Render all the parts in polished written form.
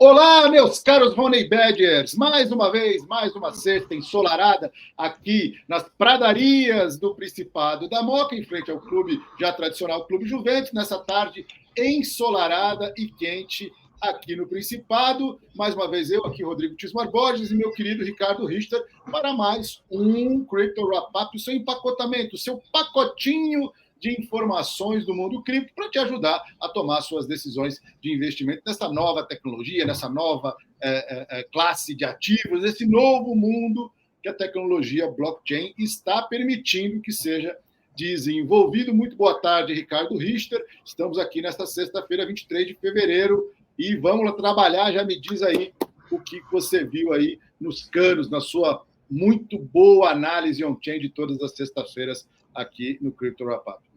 Olá, meus caros Honey Badgers! Mais uma vez, mais uma sexta ensolarada aqui nas pradarias do Principado da Moca, em frente ao clube já tradicional Clube Juventus, nessa tarde ensolarada e quente aqui no Principado. Mais uma vez eu aqui, Rodrigo Tismar Borges, e meu querido Ricardo Richter, para mais um Crypto Wrap-Up, o seu empacotamento, o seu pacotinho de informações do mundo cripto para te ajudar a tomar suas decisões de investimento nessa nova tecnologia, nessa nova classe de ativos, esse novo mundo que a tecnologia blockchain está permitindo que seja desenvolvido. Muito boa tarde, Ricardo Richter. Estamos aqui nesta sexta-feira, 23 de fevereiro, e vamos lá trabalhar. Já me diz aí o que você viu aí nos canos, na sua muito boa análise on-chain de todas as sextas-feiras aqui no Crypto Wrap-Up.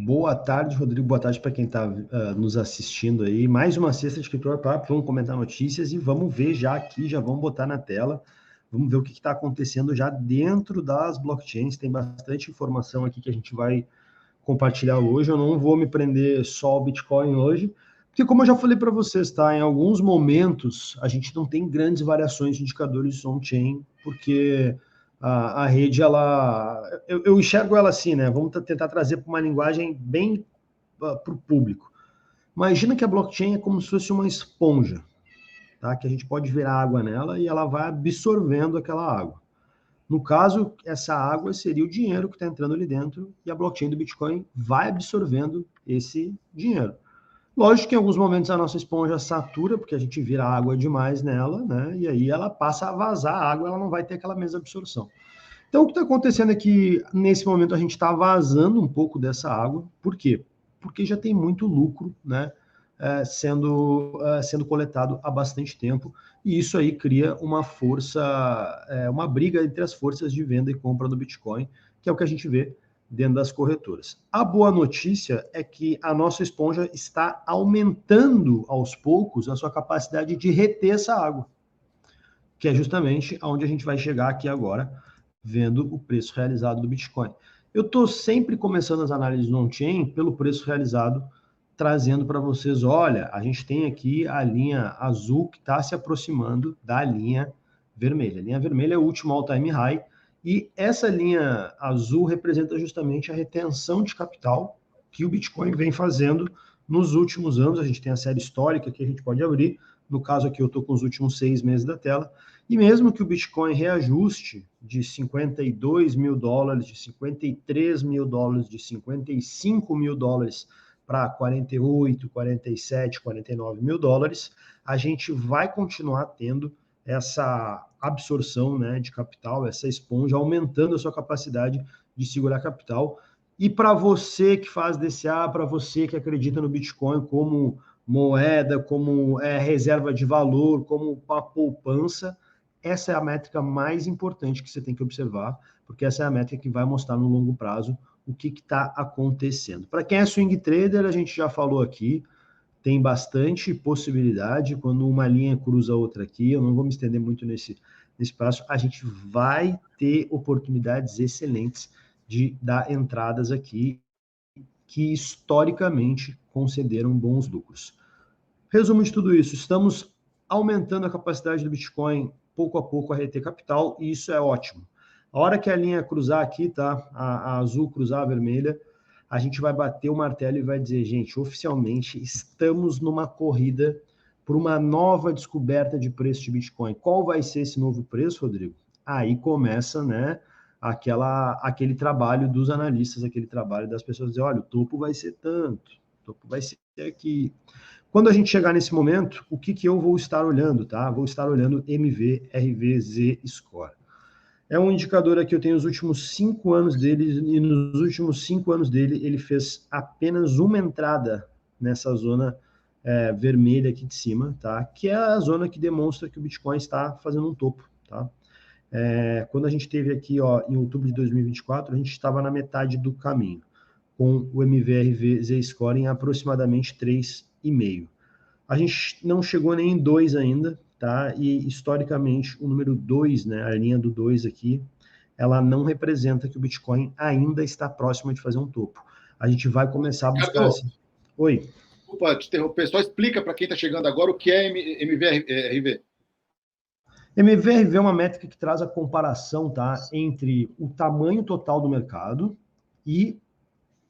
Boa tarde, Rodrigo. Boa tarde para quem está nos assistindo aí. Mais uma sexta de Crypto Wrap-Up. Vamos comentar notícias e vamos ver já aqui, já vamos botar na tela. Vamos ver o que está acontecendo já dentro das blockchains. Tem bastante informação aqui que a gente vai compartilhar hoje. Eu não vou me prender só ao Bitcoin hoje, porque como eu já falei para vocês, tá? Em alguns momentos a gente não tem grandes variações de indicadores on-chain, porque a rede, eu enxergo ela assim, né? Vamos tentar trazer para uma linguagem bem para o público. Imagina que a blockchain é como se fosse uma esponja, tá? Que a gente pode virar água nela e ela vai absorvendo aquela água. No caso, essa água seria o dinheiro que está entrando ali dentro e a blockchain do Bitcoin vai absorvendo esse dinheiro. Lógico que em alguns momentos a nossa esponja satura, porque a gente vira água demais nela, né? E aí ela passa a vazar a água, ela não vai ter aquela mesma absorção. Então, o que está acontecendo é que, nesse momento, a gente está vazando um pouco dessa água. Por quê? Porque já tem muito lucro, né, sendo coletado há bastante tempo. E isso aí cria uma força, uma briga entre as forças de venda e compra do Bitcoin, que é o que a gente vê dentro das corretoras. A boa notícia é que a nossa esponja está aumentando aos poucos a sua capacidade de reter essa água, que é justamente aonde a gente vai chegar aqui agora, vendo o preço realizado do Bitcoin. Eu estou sempre começando as análises on-chain pelo preço realizado, trazendo para vocês, olha, a gente tem aqui a linha azul que está se aproximando da linha vermelha. A linha vermelha é o último all-time high, e essa linha azul representa justamente a retenção de capital que o Bitcoin vem fazendo nos últimos anos. A gente tem a série histórica que a gente pode abrir. No caso aqui eu estou com os últimos 6 meses da tela. E mesmo que o Bitcoin reajuste de 52 mil dólares, de 53 mil dólares, de 55 mil dólares para 48, 47, 49 mil dólares, a gente vai continuar tendo essa absorção, né, de capital, essa esponja aumentando a sua capacidade de segurar capital. E para você que faz DCA, para você que acredita no Bitcoin como moeda, como reserva de valor, como uma poupança, essa é a métrica mais importante que você tem que observar, porque essa é a métrica que vai mostrar no longo prazo o que está acontecendo. Para quem é swing trader, a gente já falou aqui, tem bastante possibilidade quando uma linha cruza a outra aqui. Eu não vou me estender muito nesse passo. A gente vai ter oportunidades excelentes de dar entradas aqui que historicamente concederam bons lucros. Resumo de tudo isso, estamos aumentando a capacidade do Bitcoin pouco a pouco a reter capital, e isso é ótimo. A hora que a linha cruzar aqui, tá? A azul cruzar a vermelha, a gente vai bater o martelo e vai dizer, gente, oficialmente estamos numa corrida por uma nova descoberta de preço de Bitcoin. Qual vai ser esse novo preço, Rodrigo? Aí começa, né, aquele trabalho dos analistas, aquele trabalho das pessoas dizer, olha, o topo vai ser tanto, o topo vai ser aqui. Quando a gente chegar nesse momento, o que eu vou estar olhando, tá? Vou estar olhando MVRV-Z Score. É um indicador aqui, eu tenho os últimos 5 anos dele, e nos últimos 5 anos dele, ele fez apenas uma entrada nessa zona vermelha aqui de cima, tá? Que é a zona que demonstra que o Bitcoin está fazendo um topo, tá? Quando a gente teve aqui, ó, em outubro de 2024, a gente estava na metade do caminho, com o MVRV-Z Score em aproximadamente 3,5. A gente não chegou nem em 2 ainda, tá? E historicamente o número 2, né, a linha do 2 aqui, ela não representa que o Bitcoin ainda está próximo de fazer um topo. A gente vai começar a buscar assim. Oi. desculpa te interromper, só explica para quem está chegando agora o que é MVRV. MVRV é uma métrica que traz a comparação, tá, entre o tamanho total do mercado e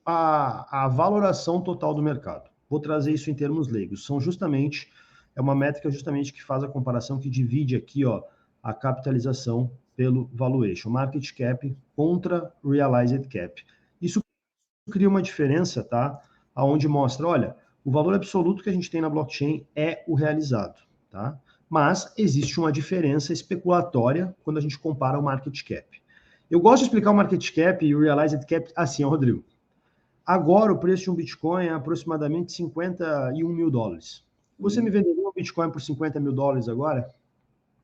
a valoração total do mercado. Vou trazer isso em termos leigos. É uma métrica justamente que faz a comparação, que divide aqui, ó, a capitalização pelo valuation, market cap contra realized cap. Isso cria uma diferença, tá? Aonde mostra, olha, o valor absoluto que a gente tem na blockchain é o realizado, tá? Mas existe uma diferença especulatória quando a gente compara o market cap. Eu gosto de explicar o market cap e o realized cap assim, ó, Rodrigo. Agora o preço de um Bitcoin é aproximadamente 51 mil dólares. Você me venderia um Bitcoin por 50 mil dólares agora?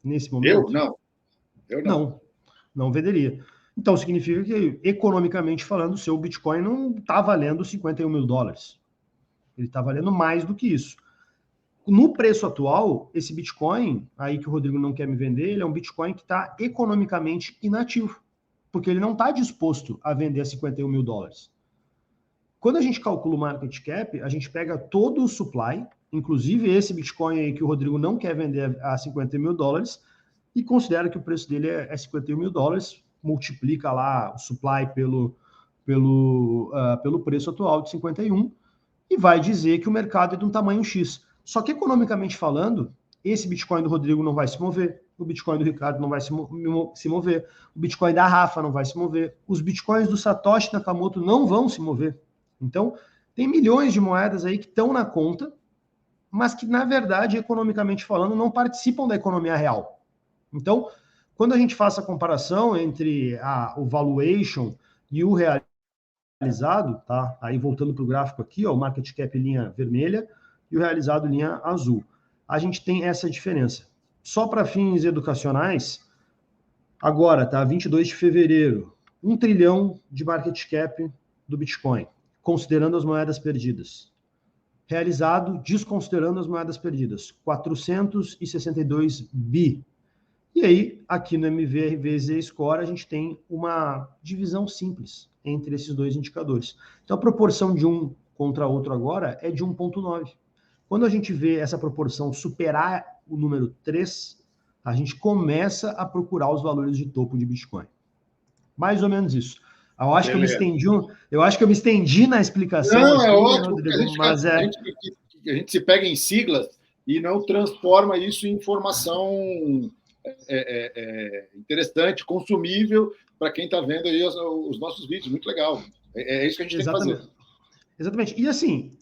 Nesse momento? Eu não. Não venderia. Então significa que, economicamente falando, o seu Bitcoin não está valendo 51 mil dólares. Ele está valendo mais do que isso. No preço atual, esse Bitcoin, aí que o Rodrigo não quer me vender, ele é um Bitcoin que está economicamente inativo, porque ele não está disposto a vender a 51 mil dólares. Quando a gente calcula o market cap, a gente pega todo o supply, inclusive esse Bitcoin aí que o Rodrigo não quer vender a 50 mil dólares, e considera que o preço dele é 51 mil dólares, multiplica lá o supply pelo preço atual de 51, e vai dizer que o mercado é de um tamanho X. Só que economicamente falando, esse Bitcoin do Rodrigo não vai se mover, o Bitcoin do Ricardo não vai se mover, o Bitcoin da Rafa não vai se mover, os Bitcoins do Satoshi Nakamoto não vão se mover. Então, tem milhões de moedas aí que estão na conta, mas que, na verdade, economicamente falando, não participam da economia real. Então, quando a gente faz a comparação entre o valuation e o realizado, tá? Aí voltando para o gráfico aqui, ó, o market cap linha vermelha e o realizado linha azul. A gente tem essa diferença. Só para fins educacionais, agora, tá? 22 de fevereiro, 1 trilhão de market cap do Bitcoin, considerando as moedas perdidas. Realizado, desconsiderando as moedas perdidas, 462 bi. E aí, aqui no MVRV Z-Score, a gente tem uma divisão simples entre esses dois indicadores. Então, a proporção de um contra outro agora é de 1,9. Quando a gente vê essa proporção superar o número 3, a gente começa a procurar os valores de topo de Bitcoin. Mais ou menos isso. Eu acho que eu me estendi na explicação. Não, aqui, é ótimo, Rodrigo, mas a gente se pega em siglas e não transforma isso em informação interessante, consumível para quem está vendo aí os nossos vídeos. Muito legal. É isso que a gente tem que fazer. Exatamente. E assim,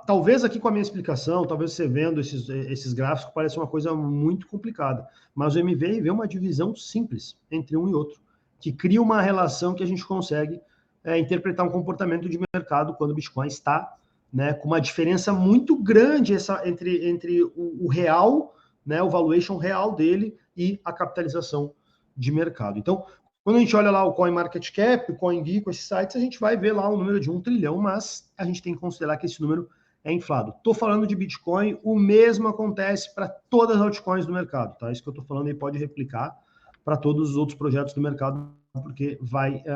talvez aqui com a minha explicação, talvez você vendo esses gráficos, pareça uma coisa muito complicada. Mas o MVRV é uma divisão simples entre um e outro, que cria uma relação que a gente consegue interpretar um comportamento de mercado quando o Bitcoin está, né, com uma diferença muito grande entre o real, né, o valuation real dele e a capitalização de mercado. Então, quando a gente olha lá o CoinMarketCap, o CoinGecko, esses sites, a gente vai ver lá um número de 1 trilhão, mas a gente tem que considerar que esse número é inflado. Estou falando de Bitcoin, o mesmo acontece para todas as altcoins do mercado, tá? Isso que eu estou falando aí pode replicar para todos os outros projetos do mercado, porque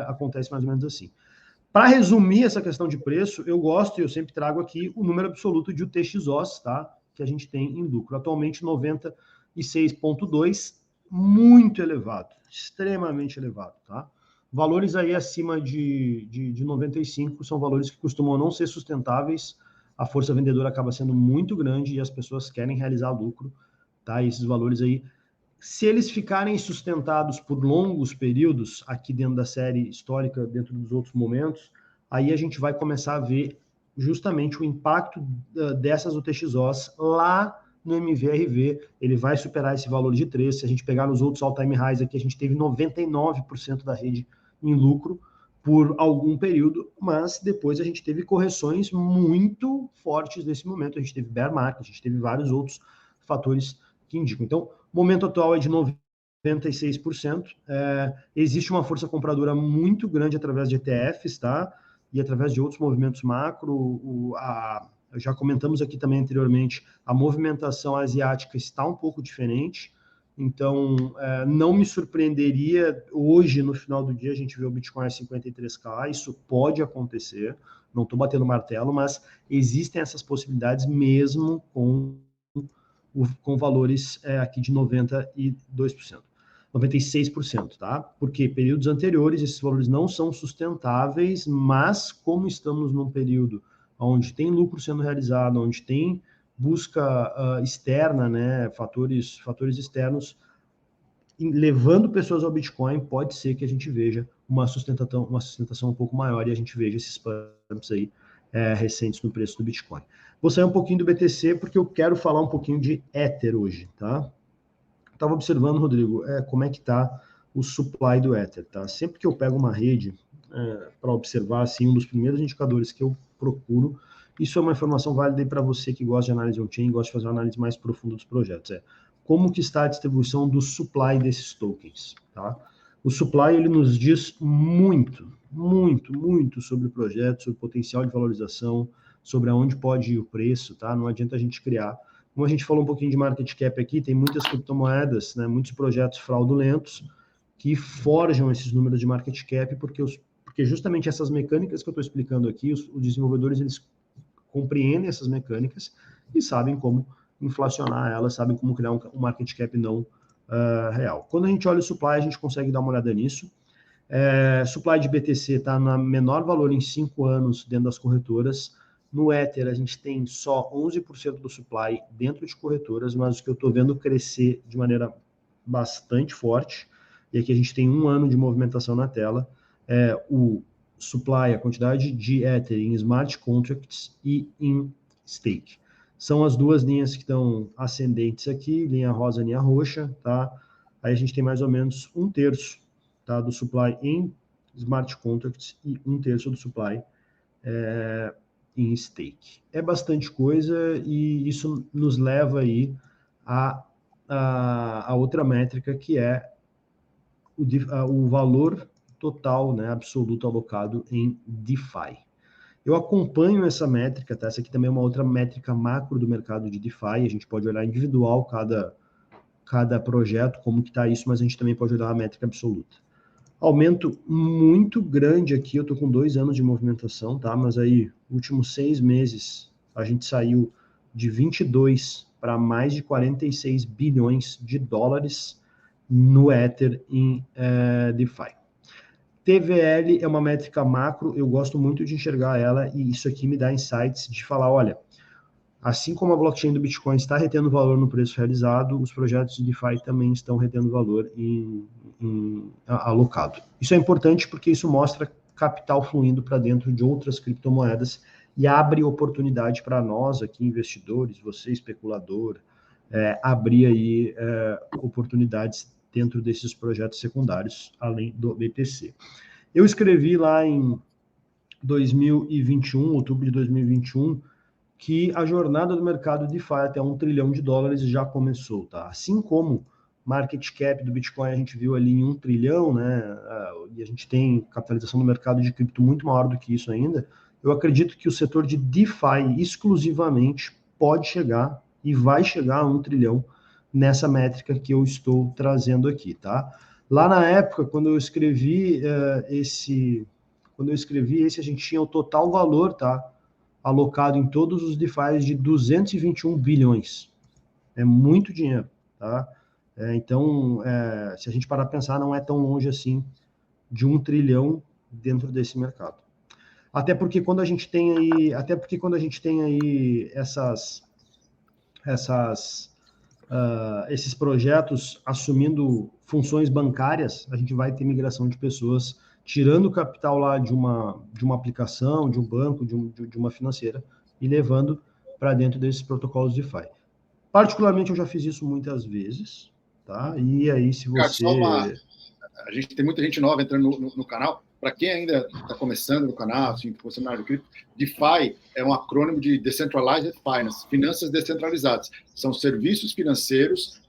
acontece mais ou menos assim. Para resumir essa questão de preço, eu sempre trago aqui o número absoluto de UTXOs, tá? Que a gente tem em lucro. Atualmente 96,2, muito elevado, extremamente elevado, tá? Valores aí acima de 95 são valores que costumam não ser sustentáveis, a força vendedora acaba sendo muito grande e as pessoas querem realizar lucro, tá? E esses valores aí, se eles ficarem sustentados por longos períodos, aqui dentro da série histórica, dentro dos outros momentos, aí a gente vai começar a ver justamente o impacto dessas UTXOs lá no MVRV, ele vai superar esse valor de 3. Se a gente pegar nos outros all-time highs aqui, a gente teve 99% da rede em lucro por algum período, mas depois a gente teve correções muito fortes nesse momento. A gente teve bear market, a gente teve vários outros fatores que indicam. Então, o momento atual é de 96%. Existe uma força compradora muito grande através de ETFs, tá? E através de outros movimentos macro, já comentamos aqui também anteriormente, a movimentação asiática está um pouco diferente, Então, não me surpreenderia hoje, no final do dia, a gente vê o Bitcoin a 53K, isso pode acontecer, não estou batendo martelo, mas existem essas possibilidades mesmo com valores aqui de 92%, 96%, tá? Porque períodos anteriores esses valores não são sustentáveis, mas como estamos num período onde tem lucro sendo realizado, onde tem busca externa, né, fatores externos, levando pessoas ao Bitcoin, pode ser que a gente veja uma sustentação um pouco maior e a gente veja esses pumps aí recentes no preço do Bitcoin. Vou sair um pouquinho do BTC porque eu quero falar um pouquinho de Ether hoje, tá? Estava observando, Rodrigo, como é que está o supply do Ether, tá? Sempre que eu pego uma rede para observar, assim, um dos primeiros indicadores que eu procuro, isso é uma informação válida para você que gosta de análise on-chain, gosta de fazer uma análise mais profunda dos projetos, como que está a distribuição do supply desses tokens, tá? O supply, ele nos diz muito sobre o projeto, sobre o potencial de valorização, sobre aonde pode ir o preço, tá? Não adianta a gente criar. Como a gente falou um pouquinho de market cap aqui, tem muitas criptomoedas, né, muitos projetos fraudulentos que forjam esses números de market cap, porque justamente essas mecânicas que eu estou explicando aqui, os desenvolvedores, eles compreendem essas mecânicas e sabem como inflacionar elas, sabem como criar um market cap não real. Quando a gente olha o supply, a gente consegue dar uma olhada nisso. Supply de BTC está no menor valor em 5 anos dentro das corretoras. No Ether, a gente tem só 11% do supply dentro de corretoras, mas o que eu estou vendo crescer de maneira bastante forte, e aqui a gente tem 1 ano de movimentação na tela, o supply, a quantidade de Ether em smart contracts e em stake. São as duas linhas que estão ascendentes aqui, linha rosa e linha roxa, tá? Aí a gente tem mais ou menos 1/3, tá, do supply em smart contracts e 1/3 do supply em stake. É bastante coisa e isso nos leva aí a outra métrica, que é o valor total, né, absoluto alocado em DeFi. Eu acompanho essa métrica, tá? Essa aqui também é uma outra métrica macro do mercado de DeFi. A gente pode olhar individual cada projeto, como que está isso, mas a gente também pode olhar a métrica absoluta. Aumento muito grande aqui, eu estou com 2 anos de movimentação, tá? Mas aí, últimos 6 meses, a gente saiu de 22 para mais de 46 bilhões de dólares no Ether em DeFi. TVL é uma métrica macro, eu gosto muito de enxergar ela, e isso aqui me dá insights de falar, olha, assim como a blockchain do Bitcoin está retendo valor no preço realizado, os projetos de DeFi também estão retendo valor alocado. Isso é importante porque isso mostra capital fluindo para dentro de outras criptomoedas e abre oportunidade para nós aqui, investidores, você especulador, abrir aí oportunidades dentro desses projetos secundários, além do BTC. Eu escrevi lá em 2021, outubro de 2021, que a jornada do mercado DeFi até $1 trilhão já começou, tá? Assim como market cap do Bitcoin a gente viu ali em 1 trilhão, né? E a gente tem capitalização no mercado de cripto muito maior do que isso ainda. Eu acredito que o setor de DeFi exclusivamente pode chegar e vai chegar a 1 trilhão nessa métrica que eu estou trazendo aqui, tá? Lá na época, quando eu escrevi esse, a gente tinha o total valor, tá, alocado em todos os DeFi de 221 bilhões. É muito dinheiro, tá? Então, se a gente parar para pensar, não é tão longe assim de 1 trilhão dentro desse mercado. Até porque quando a gente tem aí esses projetos assumindo funções bancárias, a gente vai ter migração de pessoas tirando o capital lá de uma aplicação, de um banco, de uma financeira, e levando para dentro desses protocolos DeFi. Particularmente, eu já fiz isso muitas vezes, tá? E aí, se você... A gente tem muita gente nova entrando no canal. Para quem ainda está começando no canal, assim, começando na área de cripto, DeFi é um acrônimo de Decentralized Finance, finanças descentralizadas. São serviços financeiros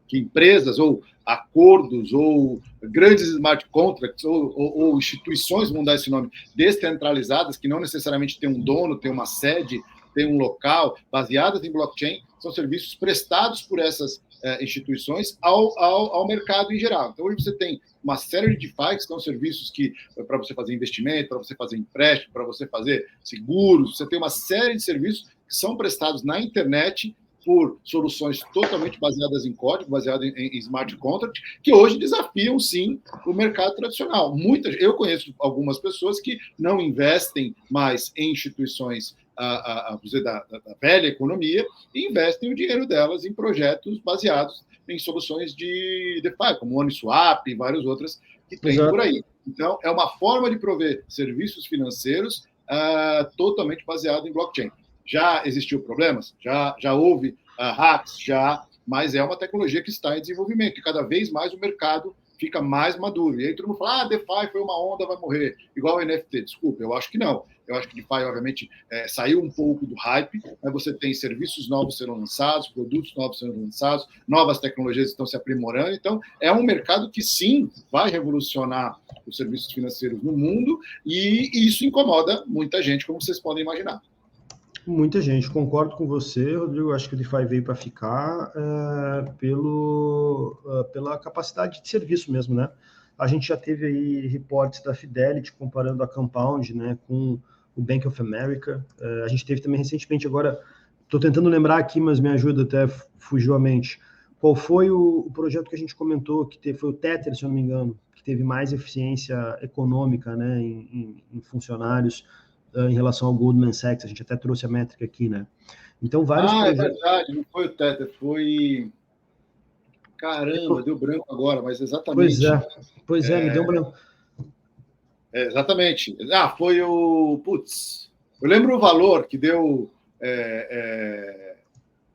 que empresas ou acordos ou grandes smart contracts ou instituições, vamos dar esse nome, descentralizadas, que não necessariamente tem um dono, tem uma sede, tem um local, baseadas em blockchain, são serviços prestados por essas instituições ao mercado em geral. Então, hoje você tem uma série de DeFi, que são serviços que, para você fazer investimento, para você fazer empréstimo, para você fazer seguros, você tem uma série de serviços que são prestados na internet por soluções totalmente baseadas em código, baseadas em smart contract, que hoje desafiam, sim, o mercado tradicional. Eu conheço algumas pessoas que não investem mais em instituições da velha economia e investem o dinheiro delas em projetos baseados em soluções de DeFi, como o Uniswap e várias outras que tem por aí. Então, é uma forma de prover serviços financeiros totalmente baseado em blockchain. Já existiu problemas? Já houve hacks? Já, mas é uma tecnologia que está em desenvolvimento e cada vez mais o mercado fica mais maduro. E aí todo mundo fala, DeFi foi uma onda, vai morrer, igual o NFT. Desculpa, eu acho que não. Eu acho que DeFi, obviamente, saiu um pouco do hype, mas você tem serviços novos sendo lançados, produtos novos sendo lançados, novas tecnologias estão se aprimorando. Então, é um mercado que, sim, vai revolucionar os serviços financeiros no mundo e isso incomoda muita gente, como vocês podem imaginar. Muita gente, concordo com você, Rodrigo. Acho que o DeFi veio para ficar pela capacidade de serviço mesmo, né? A gente já teve aí reportes da Fidelity comparando a Compound, né, com o Bank of America. A gente teve também recentemente, agora estou tentando lembrar aqui, mas me ajuda, até fugiu a mente. Qual foi o projeto que a gente comentou, foi o Tether, se eu não me engano, que teve mais eficiência econômica, né, em funcionários, em relação ao Goldman Sachs, a gente até trouxe a métrica aqui, né? Então, vários projetos... é verdade, não foi o Tether, foi... Caramba, deu branco agora, mas exatamente... Pois é, me deu branco. Exatamente. Foi o... Putz, eu lembro o valor que deu...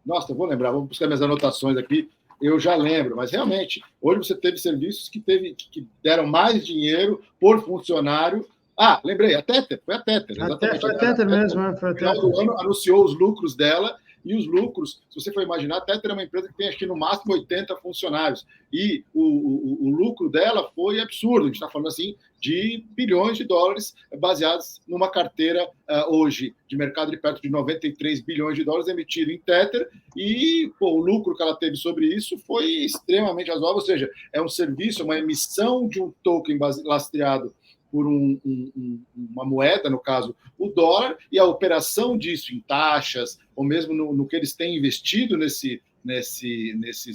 Nossa, eu vou lembrar, vou buscar minhas anotações aqui, eu já lembro, mas realmente, hoje você teve serviços que deram mais dinheiro por funcionário. Lembrei, a Tether, foi a Tether. Exatamente. Foi a Tether mesmo, foi a Tether. No final do ano, anunciou os lucros dela, e os lucros, se você for imaginar, a Tether é uma empresa que tem, acho que no máximo 80 funcionários, e o lucro dela foi absurdo, a gente está falando assim de bilhões de dólares baseados numa carteira hoje de mercado de perto de 93 bilhões de dólares emitido em Tether, e o lucro que ela teve sobre isso foi extremamente razoável, ou seja, é um serviço, uma emissão de um token lastreado por uma moeda, no caso, o dólar, e a operação disso em taxas, ou mesmo no que eles têm investido nesses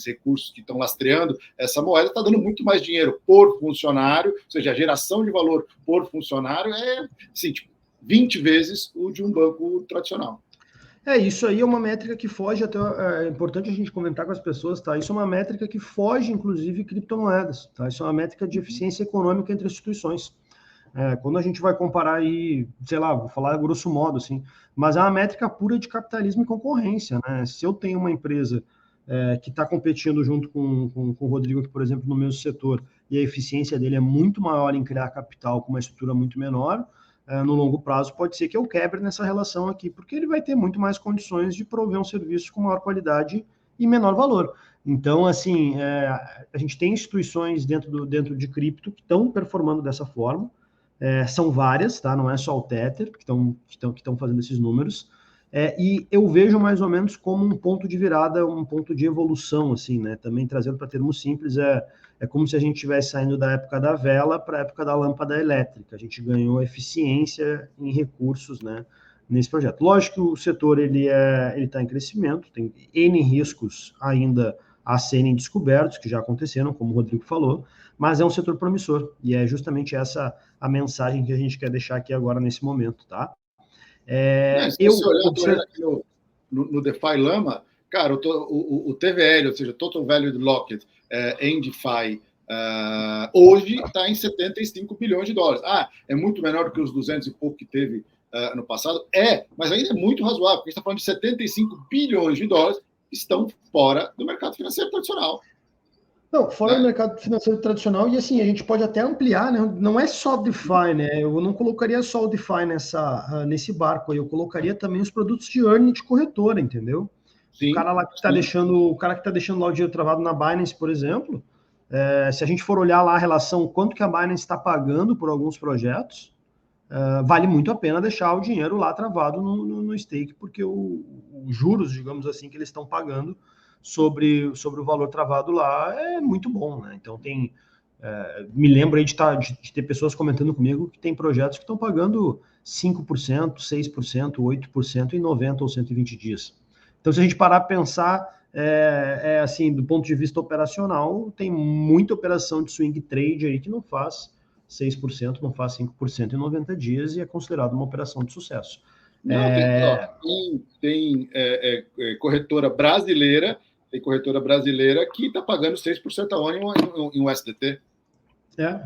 recursos que estão lastreando essa moeda, está dando muito mais dinheiro por funcionário, ou seja, a geração de valor por funcionário é assim, 20 vezes o de um banco tradicional. Isso aí é uma métrica que foge, até é importante a gente comentar com as pessoas, tá? Isso é uma métrica que foge, inclusive, criptomoedas, tá? Isso é uma métrica de eficiência econômica entre instituições. Quando a gente vai comparar aí, sei lá, vou falar grosso modo, assim, mas é uma métrica pura de capitalismo e concorrência, né? Se eu tenho uma empresa que está competindo junto com o Rodrigo, aqui, por exemplo, no mesmo setor, e a eficiência dele é muito maior em criar capital com uma estrutura muito menor, no longo prazo pode ser que eu quebre nessa relação aqui, porque ele vai ter muito mais condições de prover um serviço com maior qualidade e menor valor. Então, assim, a gente tem instituições dentro de cripto que estão performando dessa forma. São várias, tá? Não é só o Tether que estão fazendo esses números, e eu vejo mais ou menos como um ponto de virada, um ponto de evolução, assim, né? Também trazendo para termos simples, é como se a gente estivesse saindo da época da vela para a época da lâmpada elétrica. A gente ganhou eficiência em recursos, né, nesse projeto. Lógico que o setor ele está em crescimento, tem N riscos ainda a serem descobertos, que já aconteceram, como o Rodrigo falou, mas é um setor promissor, e é justamente essa a mensagem que a gente quer deixar aqui agora nesse momento, tá? Se você olhar aqui no DeFi Lama, cara, o TVL, ou seja, Total Value Locked, em DeFi, hoje está em 75 bilhões de dólares. É muito menor do que os 200 e pouco que teve no passado? Mas ainda é muito razoável, porque a gente está falando de 75 bilhões de dólares que estão fora do mercado financeiro tradicional. Não, fora do mercado financeiro tradicional, e assim, a gente pode até ampliar, né? Não é só DeFi, né? Eu não colocaria só o DeFi nesse barco aí, eu colocaria também os produtos de earning de corretora, entendeu? Sim, o cara lá que está deixando lá o dinheiro travado na Binance, por exemplo, se a gente for olhar lá a relação, quanto que a Binance está pagando por alguns projetos, vale muito a pena deixar o dinheiro lá travado no stake, porque os juros, digamos assim, que eles estão pagando sobre o valor travado lá é muito bom, né? Então me lembro aí de ter pessoas comentando comigo que tem projetos que estão pagando 5%, 6%, 8% em 90 ou 120 dias. Então, se a gente parar para pensar, assim, do ponto de vista operacional, tem muita operação de swing trade aí que não faz 6%, não faz 5% em 90 dias e é considerado uma operação de sucesso. Não, tem corretora brasileira, que está pagando 6% ao ano em um SDT.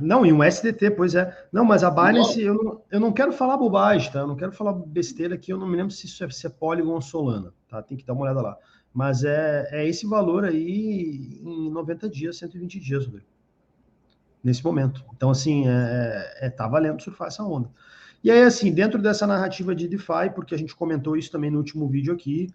Não, em um SDT, pois é. Não, mas a Binance, eu não quero falar bobagem, tá? Eu não quero falar besteira aqui, eu não me lembro se isso é Polygon ou Solana, tá? Tem que dar uma olhada lá. Mas é esse valor aí em 90 dias, 120 dias, Rodrigo. Nesse momento. Então, assim, tá valendo surfar essa onda. E aí, assim, dentro dessa narrativa de DeFi, porque a gente comentou isso também no último vídeo aqui,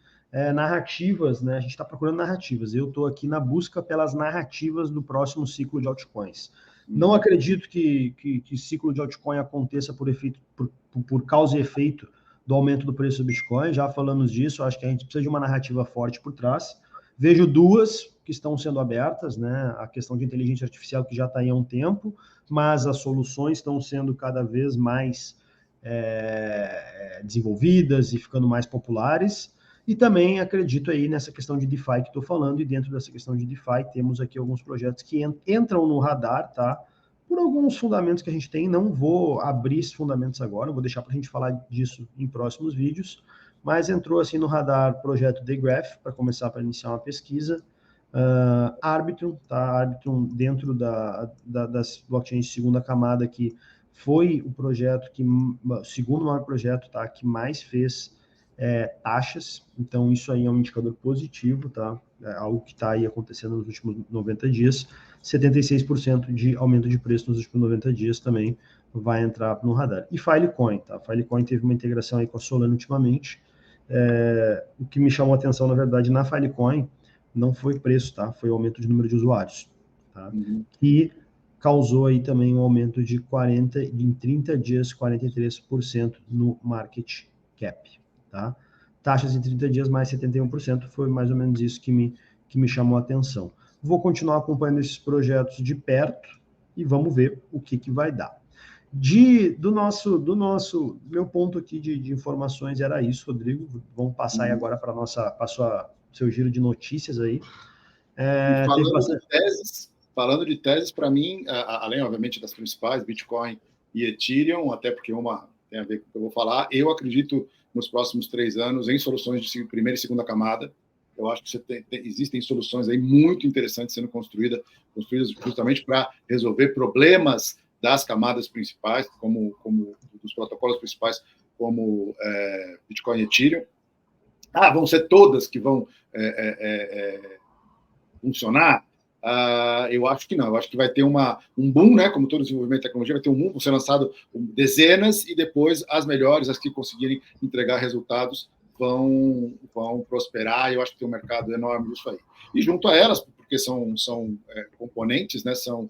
narrativas, né? A gente está procurando narrativas. Eu estou aqui na busca pelas narrativas do próximo ciclo de altcoins. Não acredito que ciclo de altcoin aconteça por causa e efeito do aumento do preço do Bitcoin. Já falamos disso, acho que a gente precisa de uma narrativa forte por trás. Vejo duas que estão sendo abertas, né? A questão de inteligência artificial que já está aí há um tempo, mas as soluções estão sendo cada vez mais desenvolvidas e ficando mais populares. E também acredito aí nessa questão de DeFi que estou falando, e dentro dessa questão de DeFi temos aqui alguns projetos que entram no radar, tá? Por alguns fundamentos que a gente tem, não vou abrir esses fundamentos agora, vou deixar para a gente falar disso em próximos vídeos, mas entrou assim no radar o projeto Dgraph, para começar para iniciar uma pesquisa, Arbitrum, tá? Arbitrum dentro das blockchains de segunda camada, que foi o projeto o segundo maior projeto, tá? Que mais fez taxas, então isso aí é um indicador positivo, tá? Algo que está aí acontecendo nos últimos 90 dias, 76% de aumento de preço nos últimos 90 dias também vai entrar no radar. E Filecoin, tá? Filecoin teve uma integração aí com a Solana ultimamente. O que me chamou a atenção, na verdade, na Filecoin não foi preço, tá? Foi o aumento de número de usuários, tá? E causou aí também um aumento em 30 dias, 43% no market cap, tá? Taxas em 30 dias mais 71%, foi mais ou menos isso que me chamou a atenção. Vou continuar acompanhando esses projetos de perto e vamos ver o que vai dar. Meu ponto aqui de informações era isso, Rodrigo. Vamos passar aí agora para seu giro de notícias aí. Falando de teses, para mim, além, obviamente, das principais, Bitcoin e Ethereum, até porque uma tem a ver com o que eu vou falar, eu acredito nos próximos 3 anos em soluções de primeira e segunda camada. Eu acho que existem soluções aí muito interessantes sendo construídas justamente para resolver problemas das camadas principais, como dos protocolos principais, como Bitcoin e Ethereum. Vão ser todas que vão funcionar? Eu acho que não. Eu acho que vai ter um boom, né? Como todo desenvolvimento de tecnologia, vai ter um boom, vão ser lançado dezenas e depois as melhores, as que conseguirem entregar resultados, vão prosperar. Eu acho que tem um mercado enorme disso aí. E junto a elas, porque são componentes, né? São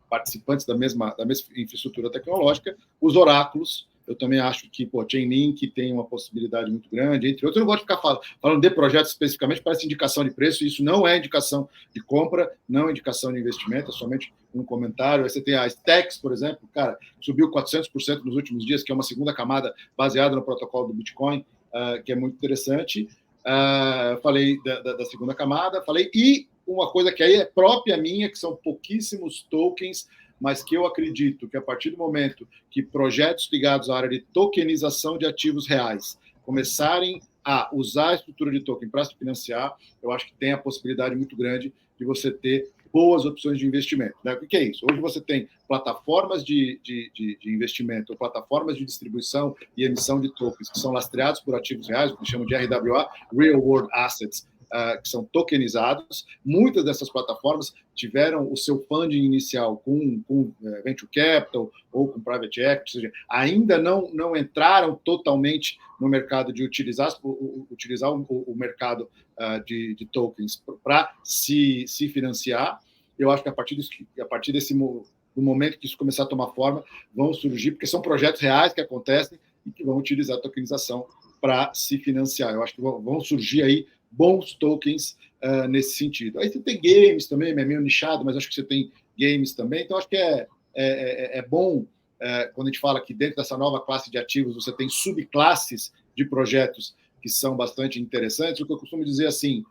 participantes da mesma infraestrutura tecnológica, os oráculos. Eu também acho que Chainlink tem uma possibilidade muito grande, entre outros. Eu não gosto de ficar falando de projetos especificamente, parece indicação de preço, isso não é indicação de compra, não é indicação de investimento, é somente um comentário. Aí você tem a Stacks, por exemplo, cara, subiu 400% nos últimos dias, que é uma segunda camada baseada no protocolo do Bitcoin, que é muito interessante. Falei da segunda camada, e uma coisa que aí é própria minha, que são pouquíssimos tokens, mas que eu acredito que a partir do momento que projetos ligados à área de tokenização de ativos reais começarem a usar a estrutura de token para se financiar, eu acho que tem a possibilidade muito grande de você ter boas opções de investimento. Né? O que é isso? Hoje você tem plataformas de investimento, ou plataformas de distribuição e emissão de tokens que são lastreados por ativos reais, o que chamam de RWA, Real World Assets, que são tokenizados. Muitas dessas plataformas tiveram o seu funding inicial com venture capital ou com private equity, ou seja, ainda não entraram totalmente no mercado de utilizar o mercado de tokens para se financiar. Eu acho que a partir no momento que isso começar a tomar forma, vão surgir, porque são projetos reais que acontecem e que vão utilizar a tokenização para se financiar. Eu acho que vão surgir aí bons tokens nesse sentido. Aí você tem games também, é meio nichado, mas acho que você tem games também, então acho que é bom quando a gente fala que dentro dessa nova classe de ativos você tem subclasses de projetos que são bastante interessantes. O que eu costumo dizer assim,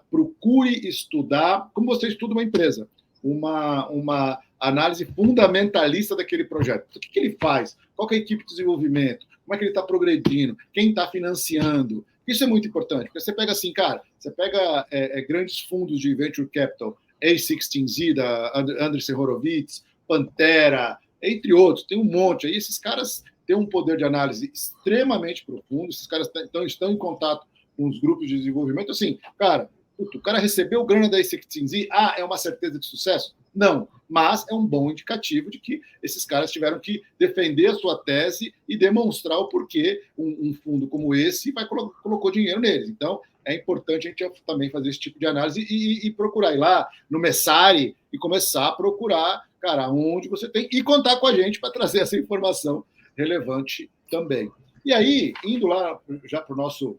procure estudar, como você estuda uma empresa, uma análise fundamentalista daquele projeto. O que ele faz? Qual que é a equipe de desenvolvimento? Como é que ele está progredindo? Quem está financiando? Isso é muito importante, porque você pega assim, cara, você pega grandes fundos de venture capital, A16Z, da Andreessen Horowitz, Pantera, entre outros, tem um monte aí. Esses caras têm um poder de análise extremamente profundo, esses caras estão em contato com os grupos de desenvolvimento. Assim, cara, o cara recebeu grana da A16Z, é uma certeza de sucesso? Não, mas é um bom indicativo de que esses caras tiveram que defender a sua tese e demonstrar o porquê um fundo como esse colocou dinheiro neles. Então, é importante a gente também fazer esse tipo de análise e procurar ir lá no Messari e começar a procurar, cara, onde você tem, e contar com a gente para trazer essa informação relevante também. E aí, indo lá já para o nosso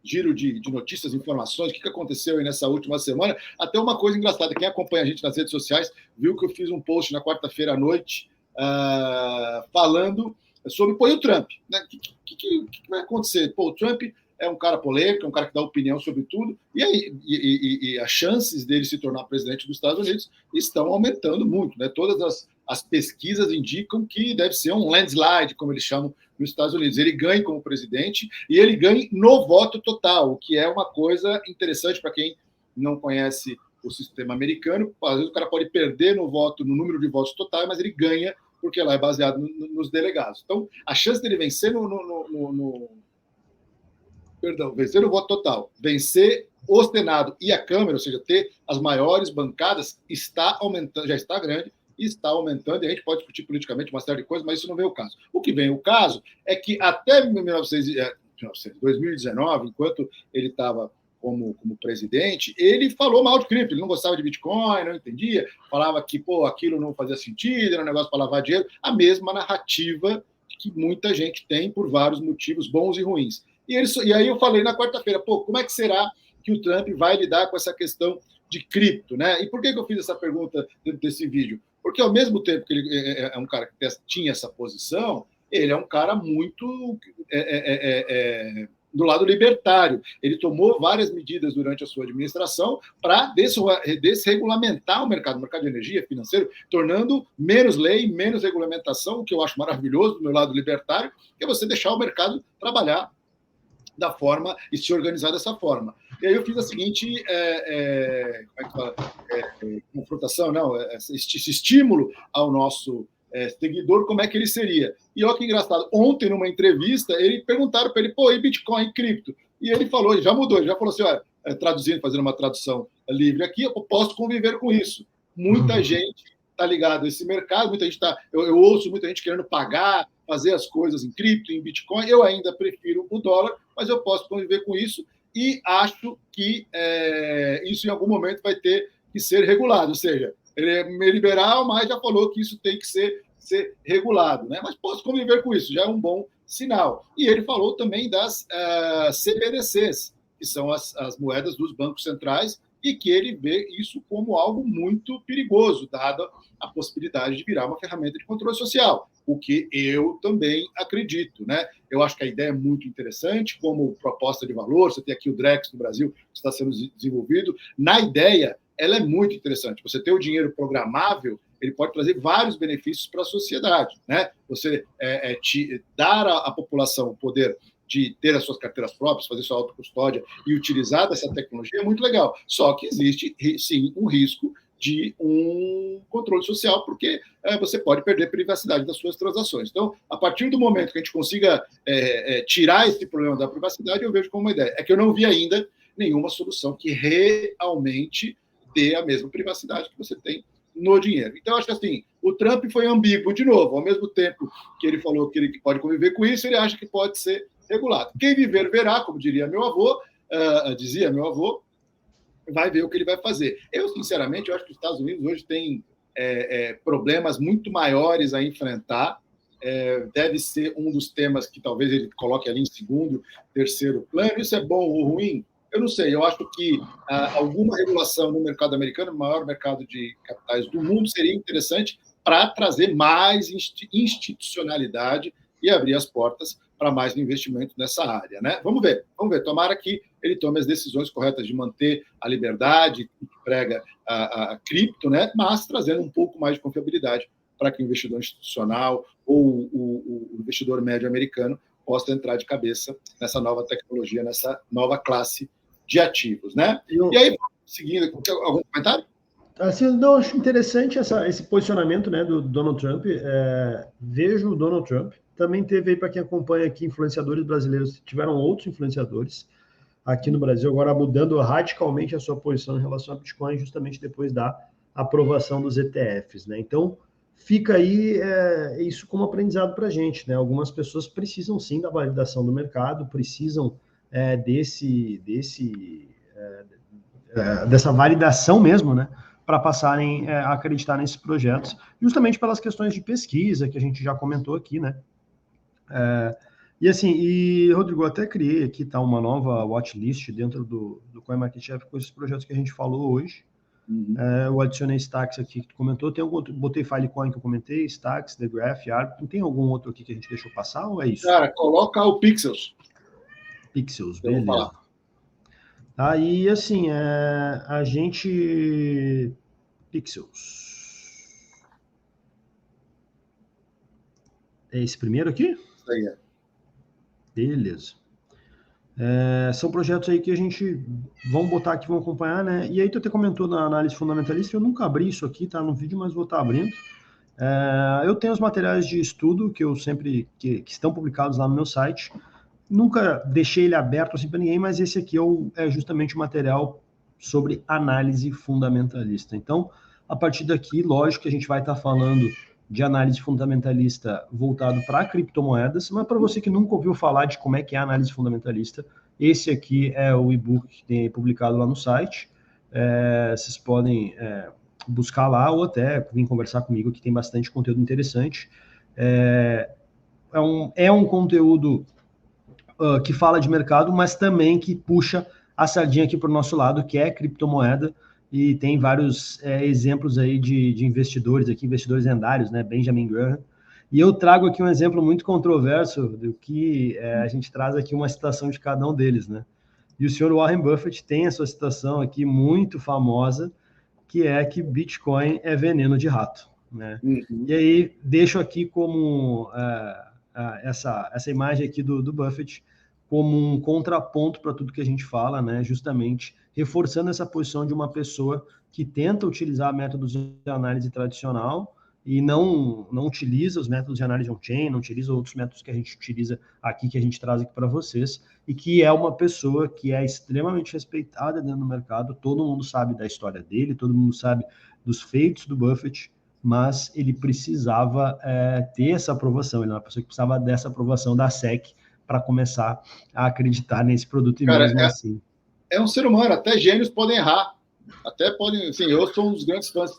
giro de notícias, informações, o que aconteceu aí nessa última semana. Até uma coisa engraçada, quem acompanha a gente nas redes sociais viu que eu fiz um post na quarta-feira à noite falando sobre o Trump. Né? O que vai acontecer? O Trump é um cara polêmico, é um cara que dá opinião sobre tudo, e as chances dele se tornar presidente dos Estados Unidos estão aumentando muito. Né? Todas as pesquisas indicam que deve ser um landslide, como eles chamam nos Estados Unidos. Ele ganha como presidente e ele ganha no voto total, o que é uma coisa interessante para quem não conhece o sistema americano. Às vezes o cara pode perder no número de votos totais, mas ele ganha porque lá é baseado nos delegados. Então, a chance dele vencer vencer no voto total, vencer o Senado e a Câmara, ou seja, ter as maiores bancadas, está aumentando, já está grande, e está aumentando, e a gente pode discutir politicamente uma série de coisas, mas isso não vem o caso. O que vem o caso é que até 2019, enquanto ele estava como presidente, ele falou mal de cripto, ele não gostava de Bitcoin, não entendia, falava que aquilo não fazia sentido, era um negócio para lavar dinheiro, a mesma narrativa que muita gente tem por vários motivos bons e ruins. E aí eu falei na quarta-feira, como é que será que o Trump vai lidar com essa questão de cripto, né? E por que eu fiz essa pergunta dentro desse vídeo? Porque ao mesmo tempo que ele é um cara que tinha essa posição, ele é um cara muito do lado libertário. Ele tomou várias medidas durante a sua administração para desregulamentar o mercado de energia, financeiro, tornando menos lei, menos regulamentação, o que eu acho maravilhoso do meu lado libertário, que é você deixar o mercado trabalhar da forma e se organizar dessa forma. E aí eu fiz a seguinte confrontação, esse estímulo ao nosso seguidor, como é que ele seria. E olha que engraçado, ontem, numa entrevista, perguntaram para ele, e Bitcoin, e cripto? E ele falou, já mudou, ele já falou assim, traduzindo, fazendo uma tradução livre aqui, eu posso conviver com isso. Muita gente está ligada a esse mercado, muita gente está... Eu ouço muita gente querendo pagar, fazer as coisas em cripto, em Bitcoin. Eu ainda prefiro o dólar, mas eu posso conviver com isso e acho que isso em algum momento vai ter que ser regulado. Ou seja, ele é meio liberal, mas já falou que isso tem que ser regulado. Né? Mas posso conviver com isso, já é um bom sinal. E ele falou também das CBDCs, que são as moedas dos bancos centrais, e que ele vê isso como algo muito perigoso, dada a possibilidade de virar uma ferramenta de controle social, o que eu também acredito. Né? Eu acho que a ideia é muito interessante, como proposta de valor. Você tem aqui o Drex no Brasil, que está sendo desenvolvido. Na ideia, ela é muito interessante. Você ter o dinheiro programável, ele pode trazer vários benefícios para a sociedade. Né? Você dar à população o poder de ter as suas carteiras próprias, fazer sua autocustódia e utilizar dessa tecnologia é muito legal. Só que existe, sim, um risco de um controle social, porque você pode perder a privacidade das suas transações. Então, a partir do momento que a gente consiga tirar esse problema da privacidade, eu vejo como uma ideia. É que eu não vi ainda nenhuma solução que realmente dê a mesma privacidade que você tem no dinheiro. Então, acho que assim, o Trump foi ambíguo de novo. Ao mesmo tempo que ele falou que ele pode conviver com isso, ele acha que pode ser regulado. Quem viver, verá, como dizia meu avô, vai ver o que ele vai fazer. Eu, sinceramente, eu acho que os Estados Unidos hoje têm problemas muito maiores a enfrentar. Deve ser um dos temas que talvez ele coloque ali em segundo, terceiro plano. Isso é bom ou ruim? Eu não sei. Eu acho que alguma regulação no mercado americano, o maior mercado de capitais do mundo, seria interessante para trazer mais institucionalidade e abrir as portas para mais investimento nessa área, né? Vamos ver. Tomara que ele tome as decisões corretas de manter a liberdade que prega a cripto, né? Mas trazendo um pouco mais de confiabilidade para que o investidor institucional ou o investidor médio americano possa entrar de cabeça nessa nova tecnologia, nessa nova classe de ativos, né? E aí, seguindo, algum comentário? Assim, eu acho interessante esse posicionamento, né, do Donald Trump. Vejo o Donald Trump. Também teve aí, para quem acompanha aqui, influenciadores brasileiros, tiveram outros influenciadores aqui no Brasil, agora mudando radicalmente a sua posição em relação ao Bitcoin, justamente depois da aprovação dos ETFs, né? Então, fica aí isso como aprendizado para a gente, né? Algumas pessoas precisam sim da validação do mercado, precisam dessa validação mesmo, né? Para passarem a acreditar nesses projetos, justamente pelas questões de pesquisa que a gente já comentou aqui, né? Rodrigo, eu até criei aqui uma nova watchlist dentro do CoinMarketCap com esses projetos que a gente falou hoje. Eu adicionei Stacks aqui que tu comentou, botei Filecoin que eu comentei, Stacks, The Graph, Arbitrum. Tem algum outro aqui que a gente deixou passar ou é isso? Cara, coloca o Pixels. Pixels, beleza. Aí, assim, a gente... Pixels. É esse primeiro aqui? Isso aí. Beleza. São projetos aí que a gente vamos botar aqui, vamos acompanhar, né? E aí tu até comentou na análise fundamentalista, eu nunca abri isso aqui, tá no vídeo, mas vou estar abrindo. Eu tenho os materiais de estudo que eu sempre que estão publicados lá no meu site. Nunca deixei ele aberto assim para ninguém, mas esse aqui é justamente o material sobre análise fundamentalista. Então, a partir daqui, lógico que a gente vai estar falando de análise fundamentalista voltado para criptomoedas, mas para você que nunca ouviu falar de como é que é a análise fundamentalista, esse aqui é o e-book que tem publicado lá no site. Vocês podem buscar lá ou até vir conversar comigo, que tem bastante conteúdo interessante. É um conteúdo que fala de mercado, mas também que puxa a sardinha aqui para o nosso lado, que é criptomoeda, e tem vários exemplos aí de investidores aqui, investidores lendários, né? Benjamin Graham. E eu trago aqui um exemplo muito controverso do que a gente traz aqui uma citação de cada um deles, né? E o senhor Warren Buffett tem a sua citação aqui muito famosa, que é que Bitcoin é veneno de rato, né? E aí deixo aqui como essa imagem aqui do Buffett como um contraponto para tudo que a gente fala, né? Justamente reforçando essa posição de uma pessoa que tenta utilizar métodos de análise tradicional e não utiliza os métodos de análise on-chain, não utiliza outros métodos que a gente utiliza aqui, que a gente traz aqui para vocês, e que é uma pessoa que é extremamente respeitada dentro do mercado, todo mundo sabe da história dele, todo mundo sabe dos feitos do Buffett, mas ele precisava ter essa aprovação, ele é uma pessoa que precisava dessa aprovação da SEC para começar a acreditar nesse produto, e cara, mesmo assim. É um ser humano, até gênios podem errar, até podem, assim, eu sou um dos grandes fãs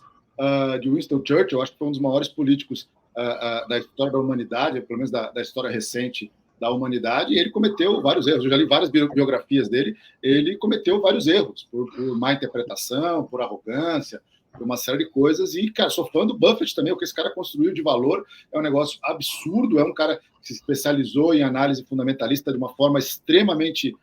de Winston Churchill, eu acho que foi um dos maiores políticos da história da humanidade, pelo menos da história recente da humanidade, e ele cometeu vários erros, eu já li várias biografias dele, ele cometeu vários erros, por má interpretação, por arrogância, por uma série de coisas, e, cara, sou fã do Buffett também, o que esse cara construiu de valor é um negócio absurdo, é um cara que se especializou em análise fundamentalista de uma forma extremamente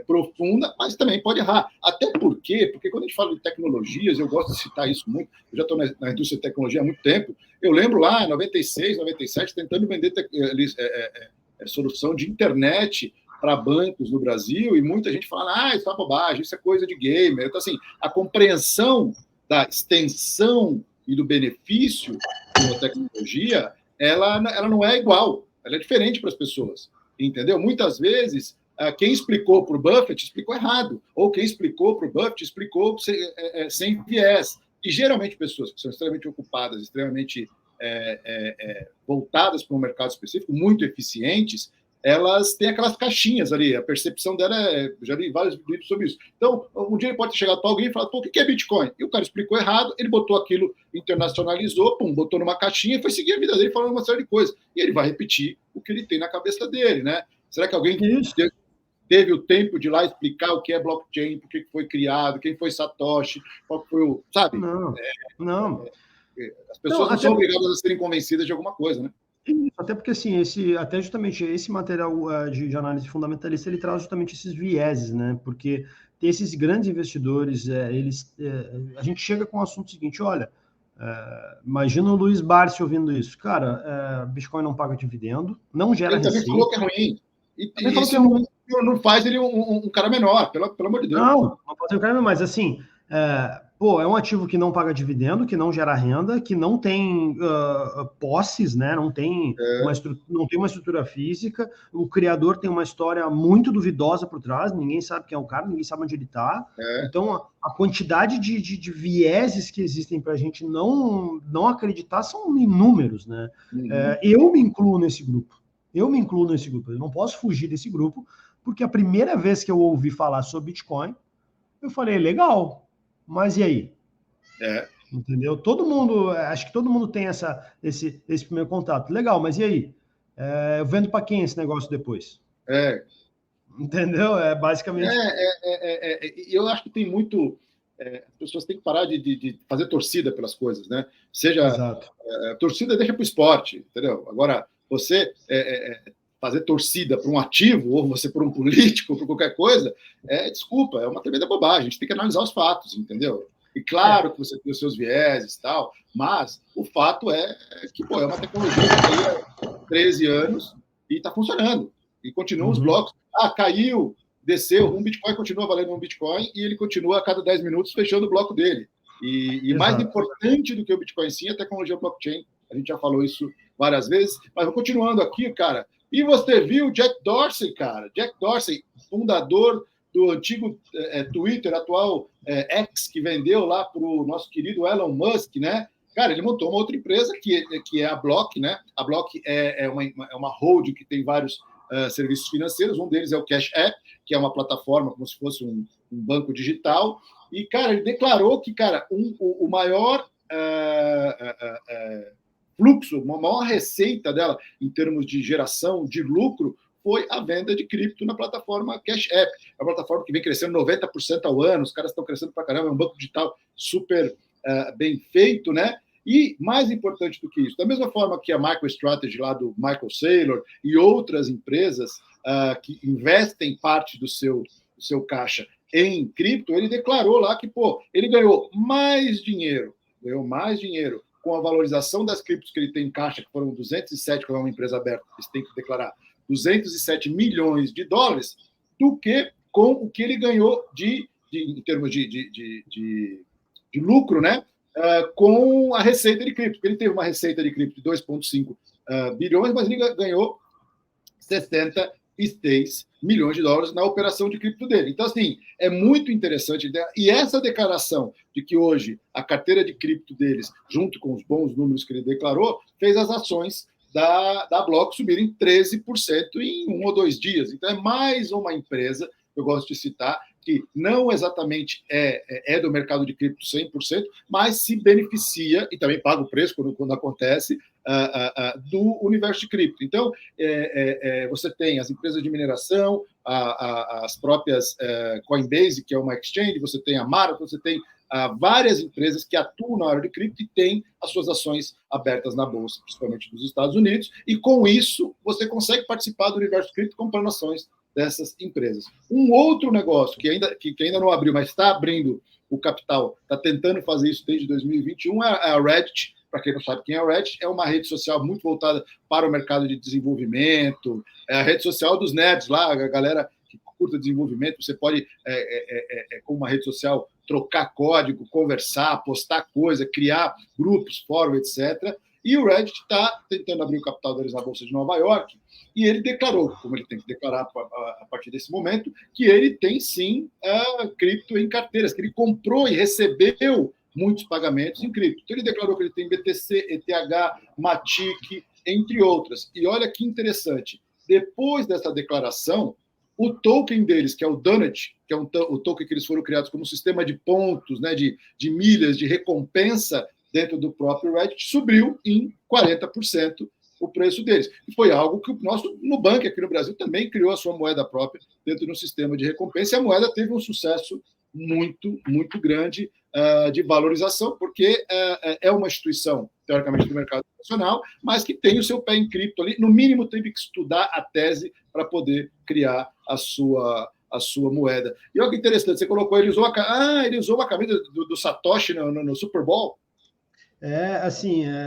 profunda, mas também pode errar. Até porque quando a gente fala de tecnologias, eu gosto de citar isso muito, eu já estou na indústria de tecnologia há muito tempo, eu lembro lá, em 96, 97, tentando vender solução de internet para bancos no Brasil, e muita gente falando, isso é bobagem, isso é coisa de gamer. Então, assim, a compreensão da extensão e do benefício de uma tecnologia, ela não é igual, ela é diferente para as pessoas, entendeu? Muitas vezes, quem explicou para o Buffett explicou errado, ou quem explicou para o Buffett explicou sem viés. E geralmente pessoas que são extremamente ocupadas, extremamente voltadas para um mercado específico, muito eficientes, elas têm aquelas caixinhas ali, a percepção dela já li vários livros sobre isso. Então, um dia ele pode ter chegado para alguém e falar, pô, o que é Bitcoin? E o cara explicou errado, ele botou aquilo, internacionalizou, pum, botou numa caixinha e foi seguir a vida dele falando uma série de coisas. E ele vai repetir o que ele tem na cabeça dele, né? Será que alguém teve o tempo de ir lá explicar o que é blockchain, por que foi criado, quem foi Satoshi, qual foi o... Sabe? Não. As pessoas não são obrigadas a serem convencidas de alguma coisa, né? Isso, até porque, assim, até justamente esse material de análise fundamentalista, ele traz justamente esses vieses, né? Porque esses grandes investidores, a gente chega com o assunto seguinte, olha, imagina o Luiz Barsi ouvindo isso. Cara, Bitcoin não paga dividendo, não gera receita. Ele também falou que é ruim. E isso não faz ele um cara menor, pelo amor de Deus. Não pode ser um cara menor, mas assim... é um ativo que não paga dividendo, que não gera renda, que não tem posses, né? Não tem uma estrutura física. O criador tem uma história muito duvidosa por trás. Ninguém sabe quem é o cara, ninguém sabe onde ele está. Então, a quantidade de vieses que existem para a gente não acreditar são inúmeros, né? Uhum. Eu me incluo nesse grupo. Eu não posso fugir desse grupo, porque a primeira vez que eu ouvi falar sobre Bitcoin, eu falei, legal. Mas e aí? Entendeu? Acho que todo mundo tem esse primeiro contato. Legal, mas e aí? Eu vendo para quem esse negócio depois? Entendeu? Basicamente. Eu acho que tem muito. As pessoas têm que parar de fazer torcida pelas coisas, né? Seja. Torcida deixa para o esporte, entendeu? Agora, você fazer torcida para um ativo, ou você por um político, por qualquer coisa, desculpa, é uma tremenda bobagem. A gente tem que analisar os fatos, entendeu? E claro que você tem os seus vieses e tal, mas o fato é que é uma tecnologia que tem há 13 anos e está funcionando. E continuam os blocos. Caiu, desceu, um Bitcoin continua valendo um Bitcoin e ele continua a cada 10 minutos fechando o bloco dele. E mais importante do que o Bitcoin sim é a tecnologia blockchain. A gente já falou isso várias vezes, mas continuando aqui, cara. E você viu o Jack Dorsey, cara? Jack Dorsey, fundador do antigo Twitter, atual X, que vendeu lá para o nosso querido Elon Musk, né? Cara, ele montou uma outra empresa que é a Block, né? A Block é uma holding que tem vários serviços financeiros. Um deles é o Cash App, que é uma plataforma como se fosse um banco digital. E, cara, ele declarou que, cara, o maior fluxo, uma maior receita dela em termos de geração de lucro foi a venda de cripto na plataforma Cash App. É uma plataforma que vem crescendo 90% ao ano, os caras estão crescendo para caramba, é um banco digital super bem feito, né? E, mais importante do que isso, da mesma forma que a MicroStrategy lá do Michael Saylor e outras empresas que investem parte do seu caixa em cripto, ele declarou lá que, ele ganhou mais dinheiro com a valorização das criptos que ele tem em caixa, que foram 207, como é uma empresa aberta, eles têm que declarar 207 milhões de dólares, do que com o que ele ganhou em termos de lucro, né? Com a receita de cripto. Ele teve uma receita de cripto de 2,5 bilhões, mas ele ganhou 66 milhões de dólares na operação de cripto dele. Então, assim, é muito interessante. E essa declaração de que hoje a carteira de cripto deles, junto com os bons números que ele declarou, fez as ações da Block subirem 13% em 1 ou 2 dias. Então, é mais uma empresa, eu gosto de citar, que não exatamente é do mercado de cripto 100%, mas se beneficia, e também paga o preço quando acontece, do universo de cripto. Então, você tem as empresas de mineração, as próprias Coinbase, que é uma exchange, você tem a Marathon, você tem várias empresas que atuam na área de cripto e têm as suas ações abertas na Bolsa, principalmente nos Estados Unidos, e com isso você consegue participar do universo de cripto comprando ações dessas empresas. Um outro negócio que ainda não abriu, mas está abrindo o capital, está tentando fazer isso desde 2021, é a Reddit. Para quem não sabe quem é a Reddit, é uma rede social muito voltada para o mercado de desenvolvimento, é a rede social dos nerds lá, a galera que curta desenvolvimento, você pode, com uma rede social, trocar código, conversar, postar coisa, criar grupos, fóruns, etc., e o Reddit está tentando abrir o capital deles na Bolsa de Nova York, e ele declarou, como ele tem que declarar a partir desse momento, que ele tem sim cripto em carteiras, que ele comprou e recebeu muitos pagamentos em cripto. Então, ele declarou que ele tem BTC, ETH, Matic, entre outras. E olha que interessante, depois dessa declaração, o token deles, que é o Donut, que é o token que eles foram criados como um sistema de pontos, né, de milhas, de recompensa dentro do próprio Reddit, subiu em 40% o preço deles. E foi algo que o nosso Nubank aqui no Brasil também criou a sua moeda própria dentro de um sistema de recompensa, e a moeda teve um sucesso muito, muito grande de valorização, porque é uma instituição, teoricamente, do mercado nacional, mas que tem o seu pé em cripto ali. No mínimo, teve que estudar a tese para poder criar a sua moeda. E olha que interessante, você colocou, ele usou a camisa do Satoshi no Super Bowl.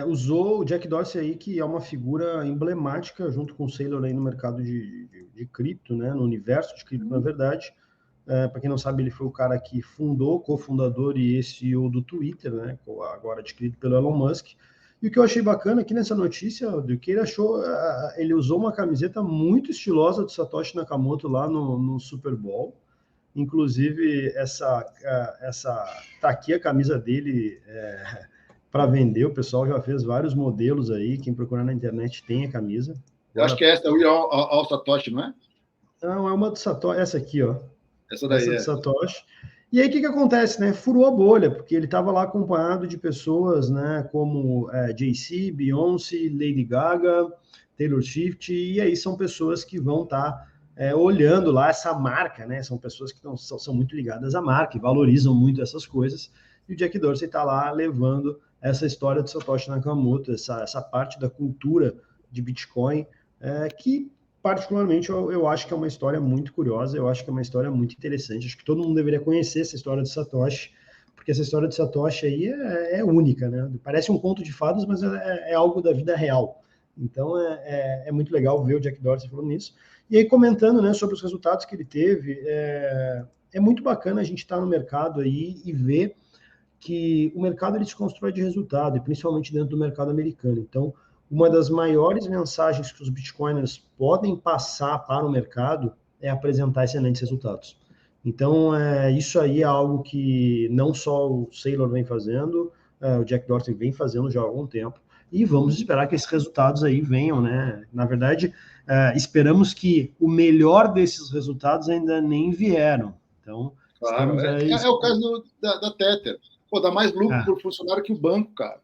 Usou o Jack Dorsey aí, que é uma figura emblemática junto com o Saylor aí no mercado de cripto, né, no universo de cripto, na verdade. Para quem não sabe, ele foi o cara que fundou, cofundador e CEO do Twitter, né, agora adquirido pelo Elon Musk. E o que eu achei bacana aqui nessa notícia, do que ele achou, ele usou uma camiseta muito estilosa do Satoshi Nakamoto lá no Super Bowl. Inclusive, tá aqui a camisa dele para vender. O pessoal já fez vários modelos aí. Quem procurar na internet tem a camisa. Eu acho que é essa, o Satoshi, não é? Não, é uma do Satoshi. Essa aqui, ó. Essa daí do Satoshi. E aí, o que acontece, né? Furou a bolha, porque ele estava lá acompanhado de pessoas, né, como Jay-Z, Beyoncé, Lady Gaga, Taylor Swift, e aí são pessoas que vão estar olhando lá essa marca, né? São pessoas que são muito ligadas à marca e valorizam muito essas coisas. E o Jack Dorsey está lá levando essa história do Satoshi Nakamoto, essa parte da cultura de Bitcoin, que particularmente, eu acho que é uma história muito curiosa, eu acho que é uma história muito interessante, acho que todo mundo deveria conhecer essa história do Satoshi, porque essa história do Satoshi aí é única, né? Parece um conto de fadas, mas é algo da vida real. Então, é muito legal ver o Jack Dorsey falando nisso. E aí, comentando, né, sobre os resultados que ele teve, é muito bacana a gente estar no mercado aí e ver que o mercado ele se constrói de resultado, e principalmente dentro do mercado americano. Então, uma das maiores mensagens que os bitcoiners podem passar para o mercado é apresentar excelentes resultados. Então, isso aí é algo que não só o Saylor vem fazendo, o Jack Dorsey vem fazendo já há algum tempo, e vamos esperar que esses resultados aí venham, né? Na verdade, esperamos que o melhor desses resultados ainda nem vieram. Então, claro, estamos aí... é o caso da Tether. Pô, dá mais lucro por funcionário que o banco, cara.